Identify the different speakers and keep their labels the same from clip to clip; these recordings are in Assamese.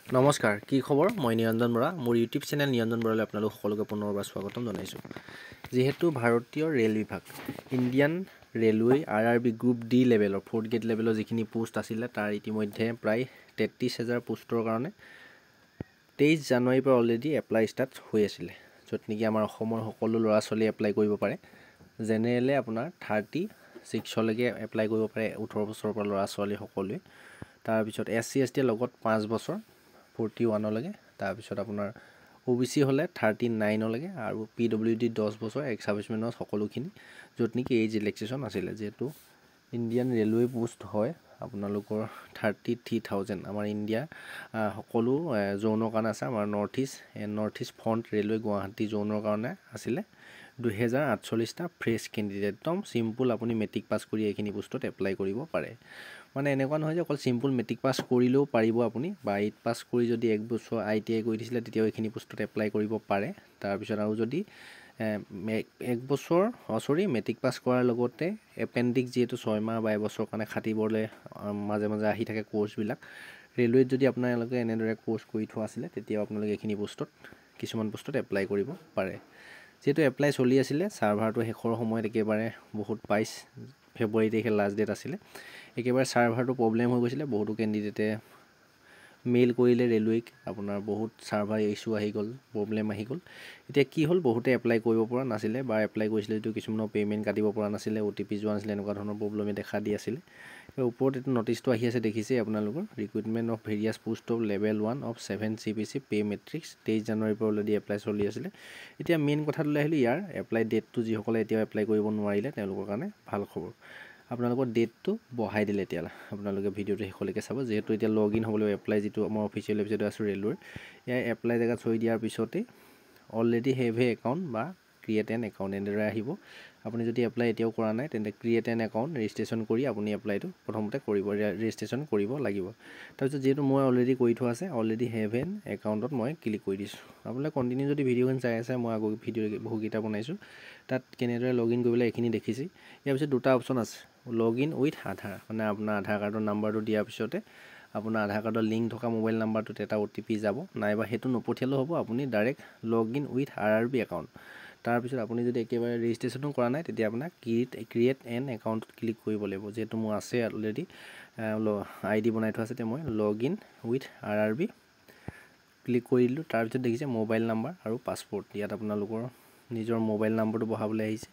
Speaker 1: নমস্কাৰ, কি খবৰ? মই নিৰঞ্জন বৰা। মোৰ ইউটিউব চেনেল নিৰঞ্জন বৰালৈ আপোনালোক সকলোকে পুনৰবাৰ স্বাগতম জনাইছোঁ। যিহেতু ভাৰতীয় ৰেল বিভাগ Indian railway RRB group D লেভেলৰ 4th গ্ৰেড লেভেলৰ যিখিনি পোষ্ট আছিলে তাৰ ইতিমধ্যে প্ৰায় 33,000 পোষ্টৰ কাৰণে 23 জানুৱাৰীৰ পৰা অলৰেডি এপ্লাই ষ্টাৰ্ট হৈ আছিলে, য'ত নেকি আমাৰ অসমৰ সকলো ল'ৰা ছোৱালী এপ্লাই কৰিব পাৰে। জেনেৰেলে আপোনাৰ 36লৈকে এপ্লাই কৰিব পাৰে, 18 বছৰৰ পৰা ল'ৰা ছোৱালী সকলোৱে। তাৰপিছত SC ST লগত 5 বছৰ 41লৈকে, তাৰপিছত আপোনাৰ OBC হ'লে 39লৈকে আৰু PWD 10 বছৰ এক্স ছাৰ্ভিচমেনৰ সকলোখিনি, য'ত নেকি এইজ ৰিলেক্সেশ্যন আছিলে। যিহেতু ইণ্ডিয়ান ৰেলৱে পোষ্ট হয় আপোনালোকৰ 33,000 আমাৰ ইণ্ডিয়াৰ সকলো জোনৰ কাৰণে আছে। আমাৰ north east front railway Guwahati জোনৰ কাৰণে আছিলে 2048টা ফ্ৰেছ কেণ্ডিডেট। একদম চিম্পুল, আপুনি মেট্ৰিক পাছ কৰি এইখিনি পোষ্টত এপ্লাই কৰিব পাৰে। মানে এনেকুৱা নহয় যে অকল চিম্পুল মেট্ৰিক পাছ কৰিলেও পাৰিব আপুনি, বা 8 পাছ কৰি যদি 1 বছৰ ITI কৰি দিছিলে তেতিয়াও এইখিনি পোষ্টত এপ্লাই কৰিব পাৰে। তাৰপিছত আৰু যদি 1 বছৰ মেট্ৰিক পাছ কৰাৰ লগতে এপেণ্ডিক্স যিহেতু 6 মাহ বা এবছৰৰ কাৰণে খাটিবলৈ মাজে মাজে আহি থাকে কোৰ্চবিলাক, ৰেলৱেত যদি আপোনালোকে এনেদৰে কোৰ্চ কৰি থোৱা আছিলে তেতিয়াও আপোনালোকে এইখিনি পোষ্টত কিছুমান পোষ্টত এপ্লাই কৰিব পাৰে। যিহেতু এপ্লাই চলি আছিলে, ছাৰ্ভাৰটো শেষৰ সময়ত একেবাৰে বহুত 22 ফেব্ৰুৱাৰী তাৰিখে লাষ্ট ডেট আছিলে, একেবাৰে ছাৰ্ভাৰটো প্ৰব্লেম হৈ গৈছিলে। বহুতো কেণ্ডিডেটে মেইল কৰিলে ৰেলৱেক, আপোনাৰ বহুত ছাৰ্ভাৰ ইছ্যু আহি গ'ল, প্ৰব্লেম আহি গ'ল। এতিয়া কি হ'ল, বহুতে এপ্লাই কৰিব পৰা নাছিলে, বা এপ্লাই কৰিছিলে যদিও কিছুমানৰ পে'মেণ্ট কাটিব পৰা নাছিলে, OTP যোৱা নাছিলে, এনেকুৱা ধৰণৰ প্ৰব্লেমে দেখা দি আছিলে। ওপৰত এইটো নটিচটো আহি আছে, দেখিছেই আপোনালোকৰ, recruitment of various post off level 1 of 7 CPC pay matrix 23 জানুৱাৰীৰ পৰা অলৰেডি এপ্লাই চলি আছিলে। এতিয়া মেইন কথাটোলৈ আহিলোঁ, ইয়াৰ এপ্লাই ডেটটো যিসকলে এতিয়াও এপ্লাই কৰিব নোৱাৰিলে তেওঁলোকৰ কাৰণে ভাল খবৰ, আপোনালোকৰ ডেটটো বঢ়াই দিলে। এতিয়া আপোনালোকে ভিডিঅ'টো শেষলৈকে চাব। যিহেতু এতিয়া লগ ইন হ'বলৈ এপ্লাই যিটো আমাৰ অফিচিয়েল ৱেবছাইট আছে ৰেলৱেৰ, ইয়াৰ এপ্লাই জেগাত থৈ দিয়াৰ পিছতেই অলৰেডি হেভ এ একাউণ্ট বা ক্ৰিয়েট এন একাউণ্ট এনেদৰে আহিব। আপুনি যদি এপ্লাই এতিয়াও কৰা নাই তেন্তে ক্ৰিয়েট এন একাউণ্ট ৰেজিষ্ট্ৰেশ্যন কৰি আপুনি এপ্লাইটো প্ৰথমতে কৰিব, ৰেজিষ্ট্ৰেশ্যন কৰিব লাগিব। তাৰপিছত যিহেতু মই অলৰেডি কৰি থোৱা আছে, অলৰেডি হেভ এন একাউণ্টত মই ক্লিক কৰি দিছোঁ। আপোনালোকে কণ্টিনিউ যদি ভিডিঅ'খন চাই আছে, মই আগৰ ভিডিঅ' বহুকেইটা বনাইছোঁ, তাত কেনেদৰে লগ ইন কৰিবলৈ এইখিনি দেখিছেই। ইয়াৰ পিছত দুটা অপশ্যন আছে, লগ ইন উইথ আধাৰ, মানে আপোনাৰ আধাৰ কাৰ্ডৰ নাম্বাৰটো দিয়াৰ পিছতে আপোনাৰ আধাৰ কাৰ্ডৰ লিংক থকা মোবাইল নাম্বাৰটোত এটা OTP যাব, নাইবা সেইটো নপঠিয়ালেও হ'ব, আপুনি direct log in with RRB account. তাৰপিছত আপুনি যদি একেবাৰে ৰেজিষ্ট্ৰেশ্যনো কৰা নাই তেতিয়া আপোনাক ক্ৰিয়েট এন একাউণ্টত ক্লিক কৰিব লাগিব। যিহেতু মোৰ আছে অলৰেডি ID বনাই থোৱা আছে, তেতিয়া মই লগ ইন উইথ RRB ক্লিক কৰি দিলোঁ। তাৰপিছত দেখিছে মোবাইল নাম্বাৰ আৰু পাছপৰ্ট, ইয়াত আপোনালোকৰ নিজৰ মোবাইল নাম্বাৰটো বহাবলৈ আহিছে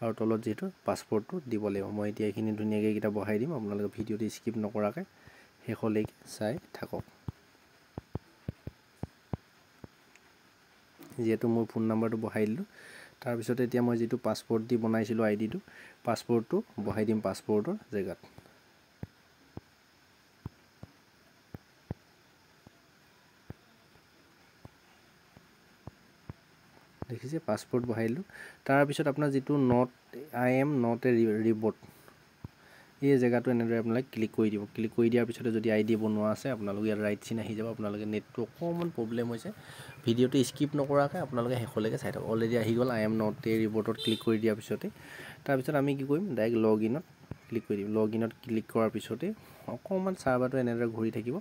Speaker 1: আৰু তলত যিহেতু পাছপৰ্টটো দিব লাগিব। মই এতিয়া এইখিনি ধুনীয়াকৈ এইকেইটা বহাই দিম, আপোনালোকে ভিডিঅ'টো স্কিপ নকৰাকৈ শেষলৈকে চাই থাকক। যিহেতু মোৰ ফোন নাম্বাৰটো বহাই দিলোঁ, তাৰপিছতে এতিয়া মই যিটো পাছপৰ্ট দি বনাইছিলোঁ IDটো, পাছপৰ্টটো বহাই দিম পাছপৰ্টৰ জেগাত। দেখিছে পাছপৰ্ট বহাই দিলোঁ। তাৰপিছত আপোনাৰ যিটো I am not a robot, এই জেগাটো এনেদৰে আপোনালোকে ক্লিক কৰি দিব। ক্লিক কৰি দিয়াৰ পিছতে যদি ID বনোৱা আছে, আপোনালোকে ইয়াত ৰাইট চিন আহি যাব। আপোনালোকে নেটটো অকণমান প্ৰব্লেম হৈছে, ভিডিঅ'টো স্কিপ নকৰাকৈ আপোনালোকে শেষলৈকে চাই থাকক। অলৰেডি আহি গ'ল I am not a robotত ক্লিক কৰি দিয়াৰ পিছতে। তাৰপিছত আমি কি কৰিম, ডাইৰেক্ট লগ ইনত ক্লিক কৰি দিম। লগ ইনত ক্লিক কৰাৰ পিছতে অকণমান ছাৰ্ভাৰটো এনেদৰে ঘূৰি থাকিব,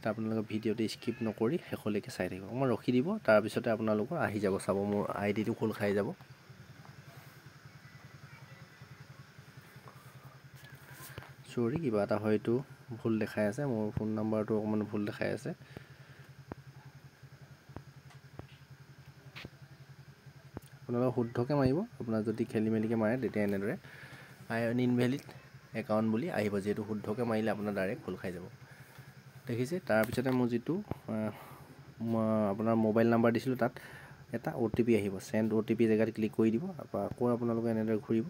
Speaker 1: তাৰ আপোনালোকে ভিডিঅ'টো স্কিপ নকৰি শেষলৈকে চাই থাকিব। অকণমান ৰখি দিব, তাৰপিছতে আপোনালোকৰ আহি যাব, চাব মোৰ IDটো খোল খাই যাব। চৰি, কিবা এটা হয়তো ভুল দেখাই আছে, মোৰ ফোন নাম্বাৰটো অকণমান ভুল দেখাই আছে। আপোনালোকে শুদ্ধকৈ মাৰিব, আপোনাৰ যদি খেলি মেলিকৈ মাৰে তেতিয়া এনেদৰে ইনভেলিড একাউণ্ট বুলি আহিব। যিহেতু শুদ্ধকৈ মাৰিলে আপোনাৰ ডাইৰেক্ট খোল খাই যাব। দেখিছে, তাৰপিছতে মোৰ যিটো আপোনাৰ মোবাইল নাম্বাৰ দিছিলোঁ তাত এটা OTP আহিব, চেণ্ড OTP জেগাত ক্লিক কৰি দিব। আকৌ আপোনালোকে এনেদৰে ঘূৰিব,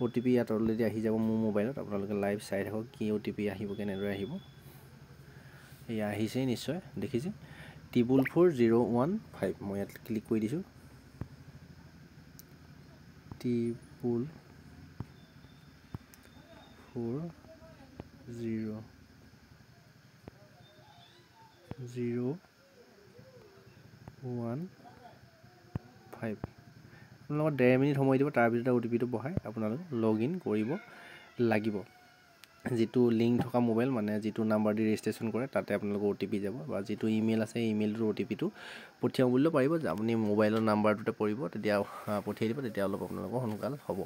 Speaker 1: OTP ইয়াত অলৰেডি আহি যাব মোৰ মোবাইলত। আপোনালোকে লাইভ চাই থাকক কি OTP আহিব, কেনেদৰে আহিব। এয়া আহিছেই নিশ্চয়, দেখিছে 44015, মই ইয়াত ক্লিক কৰি দিছোঁ। 44015, আপোনালোকৰ 1.5 মিনিট সময় দিব। তাৰপিছতে OTPটো বহাই আপোনালোকে লগ ইন কৰিব লাগিব। যিটো লিংক থকা মোবাইল মানে যিটো নাম্বাৰ দি ৰেজিষ্ট্ৰেশ্যন কৰে তাতে আপোনালোকৰ OTP যাব বা যিটো ইমেইল আছে ইমেইলটোৰ OTPটো পঠিয়াব বুলিও পাৰিব যে আপুনি মোবাইলৰ নাম্বাৰটোতে পৰিব তেতিয়া পঠিয়াই দিব তেতিয়া অলপ আপোনালোকৰ সোনকাল হ'ব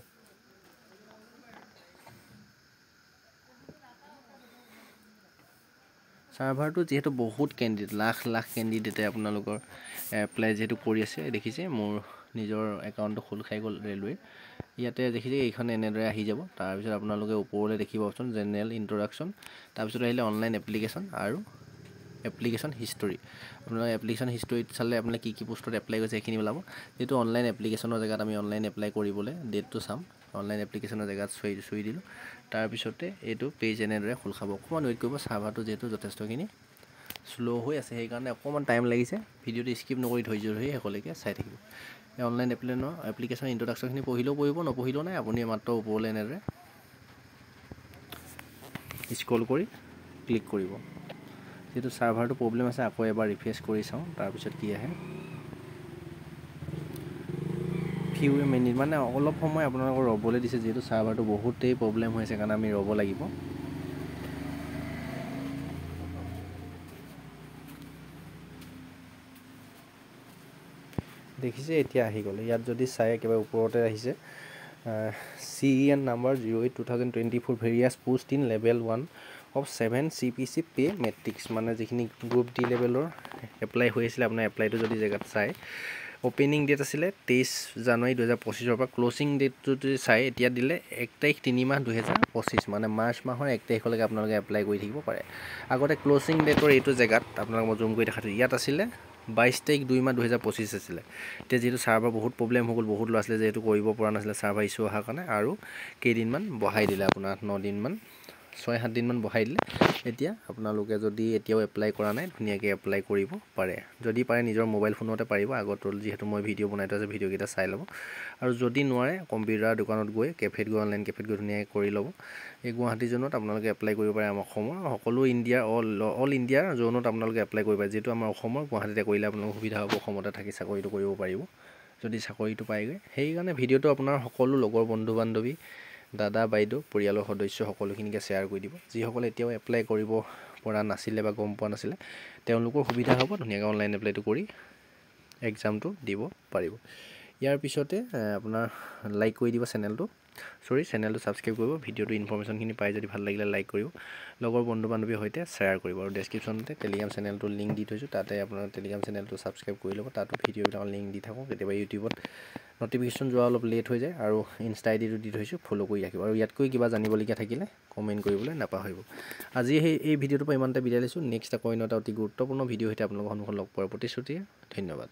Speaker 1: সাৰ্ভাৰটো যেহেতু বহুত কেণ্ডিডেট লাখ লাখ কেণ্ডিডেটে আপোনালোকৰ এপ্লাই যেহেতু কৰি আছে দেখিছে মোৰ নিজৰ একাউণ্টটো খোল খাই গ'ল ৰেলৱে ইয়াতে দেখিছে এইখন এনেদৰে আহি যাব তাৰপিছত আপোনালোকে ওপৰলৈ দেখিব অপশ্যন জেনেৰেল ইন্ট্ৰডাকশ্যন তাৰপিছত আহিলে অনলাইন এপ্লিকেশ্যন আৰু এপ্লিকেশ্যন হিষ্টৰী আপোনালোকে এপ্লিকেশ্যন হিষ্টৰীত চালে আপুনি কি পোষ্টত এপ্লাই কৰিছে সেইখিনি ওলাব যেহেতু অনলাইন এপ্লিকেশ্যনৰ জেগাত আমি অনলাইন এপ্লাই কৰিবলৈ ডেটটো চাম অনলাইন এপ্লিকেশ্যনৰ জেগাত চুই দিলোঁ তাৰপিছতে এইটো পেজ এনেদৰে খোল খাব অকণমান ৱেইট কৰিব সাৰ্ভাৰটো যিহেতু যথেষ্টখিনি শ্ল' হৈ আছে সেইকাৰণে অকণমান টাইম লাগিছে ভিডিঅ'টো স্কিপ নকৰি ধৈৰ্য ধৰি শেষলৈকে চাই থাকিব এই অনলাইন এপ্লিকেশ্যন ইন্ট্ৰডাকশ্যনখিনি পঢ়িলেও পঢ়িব নপঢ়িলেও নাই আপুনি মাত্ৰ ওপৰলৈ এনেদৰে স্ক্ৰল কৰি ক্লিক কৰিব যেহেতু সাৰ্ভাৰটো প্ৰব্লেম আছে আকৌ এবাৰ ৰিফ্ৰেছ কৰি চাওঁ তাৰপিছত কি আহে ফিউ মিনিট মানে অলপ সময় আপোনালোকৰ ৰ'বলৈ দিছে যেহেতু সাৰ্ভাৰটো বহুতেই প্ৰব্লেম হৈছে কাৰণে আমি ৰ'ব লাগিব দেখিছে এতিয়া আহি গ'ল ইয়াত যদি চাই একেবাৰে ওপৰতে আহিছে CEN number 08/2024 various post in level 1 of 7 CPC pay matrix মানে যিখিনি গ্ৰুপ ডি লেভেলৰ এপ্লাই হৈ আছিলে আপোনাৰ এপ্লাইটো যদি জেগাত চাই অপেনিং ডেট আছিলে 23 জানুৱাৰী 2025 পৰা ক্লোজিং ডেটটো যদি চাই এতিয়া দিলে 1 তাৰিখ 3 মাহ 2025 মানে মাৰ্চ মাহৰ 1 তাৰিখলৈকে আপোনালোকে এপ্লাই কৰি থাকিব পাৰে আগতে ক্লোজিং ডেটৰ এইটো জেগাত আপোনালোকক মই জুম কৰি দেখাইছোঁ ইয়াত আছিলে 22 তাৰিখ 2 মাহ 2025 আছিলে এতিয়া যেহেতু সাৰ্ভাৰ বহুত প্ৰব্লেম হৈ গ'ল বহুত ল'ৰা ছোৱালী যেহেতু কৰিব পৰা নাছিলে সাৰ্ভাৰ ইছ্যু অহাৰ কাৰণে আৰু কেইদিনমান বঢ়াই দিলে আপোনাৰ 9 দিনমান 6-7 দিনমান বঢ়াই দিলে এতিয়া আপোনালোকে যদি এতিয়াও এপ্লাই কৰা নাই ধুনীয়াকৈ এপ্লাই কৰিব পাৰে যদি পাৰে নিজৰ মোবাইল ফোনতে পাৰিব আগত যিহেতু মই ভিডিঅ' বনাই থোৱা আছে ভিডিঅ'কেইটা চাই ল'ব আৰু যদি নোৱাৰে কম্পিউটাৰ দোকানত গৈ কেফেত গৈ অনলাইন কেফেত গৈ ধুনীয়াকৈ কৰি ল'ব এই গুৱাহাটী জোনত আপোনালোকে এপ্লাই কৰিব পাৰে আমাৰ অসমৰ সকলো ইণ্ডিয়াৰ অল ইণ্ডিয়াৰ জোনত আপোনালোকে এপ্লাই কৰিব পাৰে যিহেতু আমাৰ অসমৰ গুৱাহাটীতে কৰিলে আপোনালোকৰ সুবিধা হ'ব অসমতে থাকি চাকৰিটো কৰিব পাৰিব যদি চাকৰিটো পায়গৈ সেইকাৰণে ভিডিঅ'টো আপোনাৰ সকলো লগৰ বন্ধু বান্ধৱী দাদা বাইদেউ পৰিয়ালৰ সদস্য সকলোখিনিকে শ্বেয়াৰ কৰি দিব যিসকলে এতিয়াও এপ্লাই কৰিব পৰা নাছিলে বা গম পোৱা নাছিলে তেওঁলোকৰ সুবিধা হ'ব ধুনীয়াকৈ অনলাইন এপ্লাইটো কৰি এক্সামটো দিব পাৰিব ইয়াৰ পিছতে আপোনাৰ লাইক কৰি দিব চেনেলটো ছাবস্ক্ৰাইব কৰিব ভিডিঅ'টো ইনফৰমেশ্যনখিনি পাই যদি ভাল লাগিলে লাইক কৰিব লগৰ বন্ধু বান্ধৱীৰ সৈতে শ্বেয়াৰ কৰিব আৰু ডেছক্ৰিপশ্যনতে টেলিগ্ৰাম চেনেলটোৰ লিংক দি থৈছোঁ তাতে আপোনাৰ টেলিগ্ৰাম চেনেলটো ছাবস্ক্ৰাইব কৰি ল'ব তাতো ভিডিঅ'বিলাকৰ লিংক দি থাকোঁ কেতিয়াবা ইউটিউবত নটিফিকেশ্যন যোৱা অলপ লেট হৈ যায় আৰু ইনষ্টা আইডিটো দি থৈছোঁ ফ'ল' কৰি ৰাখিব আৰু ইয়াতকৈ কিবা জানিবলগীয়া থাকিলে কমেণ্ট কৰিবলৈ নাপাহৰিব আজি এই ভিডিঅ'টোৰ পৰা ইমানতে বিদায় লৈছোঁ নেক্সট আকৌ এটা অতি গুৰুত্বপূৰ্ণ ভিডিঅ' সৈতে আপোনালোকৰ সন্মুখত লগ পোৱাৰ প্ৰতিশ্ৰুতিৰে ধন্যবাদ